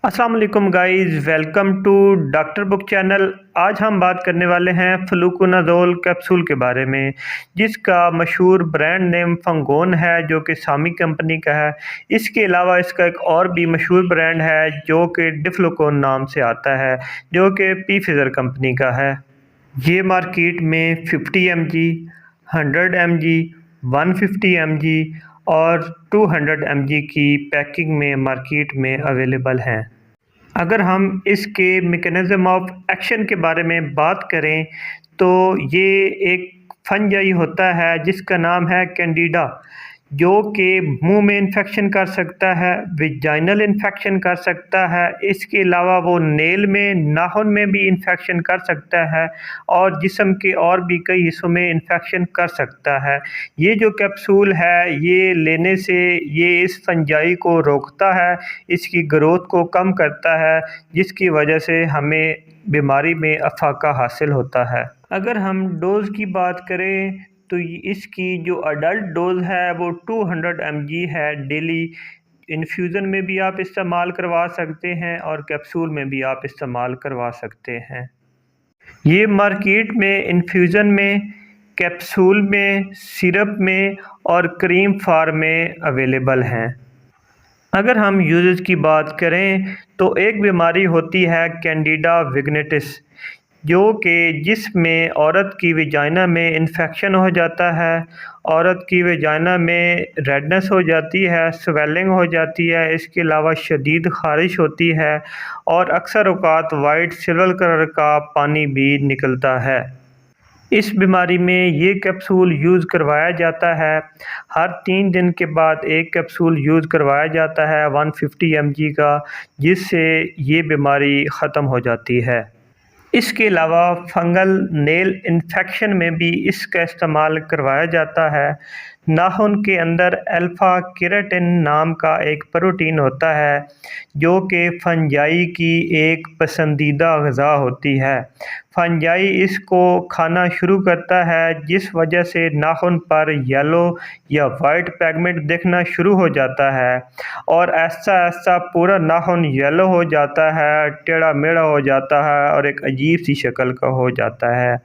अस्सलाम वालेकुम guys, welcome to doctor book channel. आज हम बात करने वाले हैं फ्लूकोनाज़ोल कैप्सूल के बारे में, जिसका मशहूर ब्रांड नेम फंगोन है, जो कि सामी कंपनी का है। इसके अलावा इसका एक और भी मशहूर ब्रांड है जो कि डिफ्लोकोन नाम से आता है, जो कि पी-फिज़र कंपनी का है। ये मार्केट में 50 mg, 100 mg, 150 mg और 200 mg की पैकिंग में मार्केट में अवेलेबल हैं। अगर हम इसके मैकेनिज़्म ऑफ एक्शन के बारे में बात करें, तो ये एक फंजाई होता है जिसका नाम है कैंडिडा, जो कि मुंह में इन्फेक्शन कर सकता है, विजाइनल इन्फेक्शन कर सकता है। इसके अलावा वो नेल में, नाखून में भी इन्फेक्शन कर सकता है और जिस्म के और भी कई हिस्सों में इन्फेक्शन कर सकता है। ये जो कैप्सूल है, ये लेने से ये इस फंजाई को रोकता है, इसकी ग्रोथ को कम करता है, जिसकी वजह से हमें बीमारी में अफाका हासिल होता है। अगर हम डोज़ की बात करें, तो इसकी जो अडल्ट डोज़ है वो 200 mg है डेली। इन्फ्यूज़न में भी आप इस्तेमाल करवा सकते हैं और कैप्सूल में भी आप इस्तेमाल करवा सकते हैं। ये मार्केट में इन्फ्यूज़न में, कैप्सूल में, सिरप में और क्रीम फॉर्म में अवेलेबल हैं। अगर हम यूजेस की बात करें, तो एक बीमारी होती है कैंडिडा विग्नेटिस, जो कि जिसमें औरत की वजाइना में इन्फेक्शन हो जाता है, औरत की वजाइना में रेडनेस हो जाती है, स्वेलिंग हो जाती है। इसके अलावा शदीद ख़ारिश होती है और अक्सर औक़ात वाइट सिल्वर कलर का पानी भी निकलता है। इस बीमारी में ये कैप्सूल यूज़ करवाया जाता है। हर 3 दिन के बाद एक कैप्सूल यूज़ करवाया जाता है 150 mg का, जिससे ये बीमारी ख़त्म हो जाती है। इसके अलावा फंगल नेल इन्फेक्शन में भी इसका इस्तेमाल करवाया जाता है। नाखून के अंदर अल्फ़ा केराटिन नाम का एक प्रोटीन होता है, जो कि फंजाई की एक पसंदीदा ग़िज़ा होती है। फंजाई इसको खाना शुरू करता है, जिस वजह से नाखून पर येलो या वाइट पिगमेंट दिखना शुरू हो जाता है और ऐसा पूरा नाखून येलो हो जाता है, टेढ़ा-मेढ़ा हो जाता है और एक अजीब सी शक्ल का हो जाता है।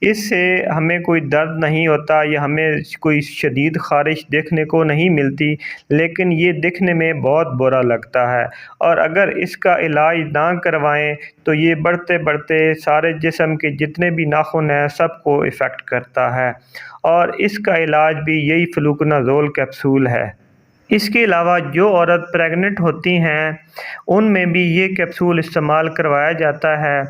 इससे हमें कोई दर्द नहीं होता या हमें कोई शदीद ख़ारिश देखने को नहीं मिलती, लेकिन ये दिखने में बहुत बुरा लगता है और अगर इसका इलाज ना करवाएं तो ये बढ़ते-बढ़ते सारे जिस्म के जितने भी नाखून हैं सबको इफ़ेक्ट करता है और इसका इलाज भी यही फ्लूकोनाज़ोल कैप्सूल है। इसके अलावा जो औरत प्रेग्नेंट होती हैं, उनमें भी ये कैप्सूल इस्तेमाल करवाया जाता है,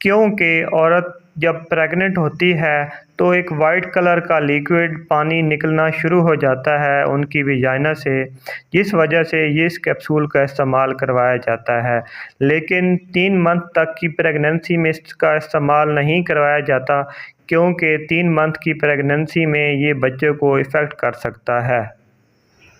क्योंकि औरत जब प्रेग्नेंट होती है तो एक वाइट कलर का लिक्विड पानी निकलना शुरू हो जाता है उनकी वजाइना से, जिस वजह से ये इस कैप्सूल का इस्तेमाल करवाया जाता है। लेकिन 3 मंथ तक की प्रेगनेंसी में इसका इस्तेमाल नहीं करवाया जाता, क्योंकि 3 मंथ की प्रेगनेंसी में ये बच्चे को इफ़ेक्ट कर सकता है।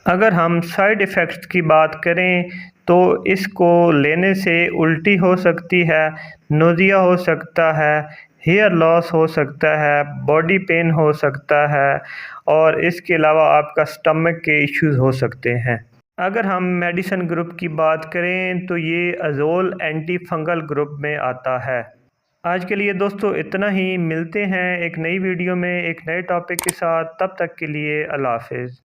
अगर हम साइड इफ़ेक्ट्स की बात करें, तो इसको लेने से उल्टी हो सकती है, नोज़िया हो सकता है, हेयर लॉस हो सकता है, बॉडी पेन हो सकता है और इसके अलावा आपका स्टमक के इश्यूज़ हो सकते हैं। अगर हम मेडिसिन ग्रुप की बात करें, तो ये अज़ोल एंटी फंगल ग्रुप में आता है। आज के लिए दोस्तों इतना ही। मिलते हैं एक नई वीडियो में एक नए टॉपिक के साथ। तब तक के लिए अल्लाह हाफ़िज़।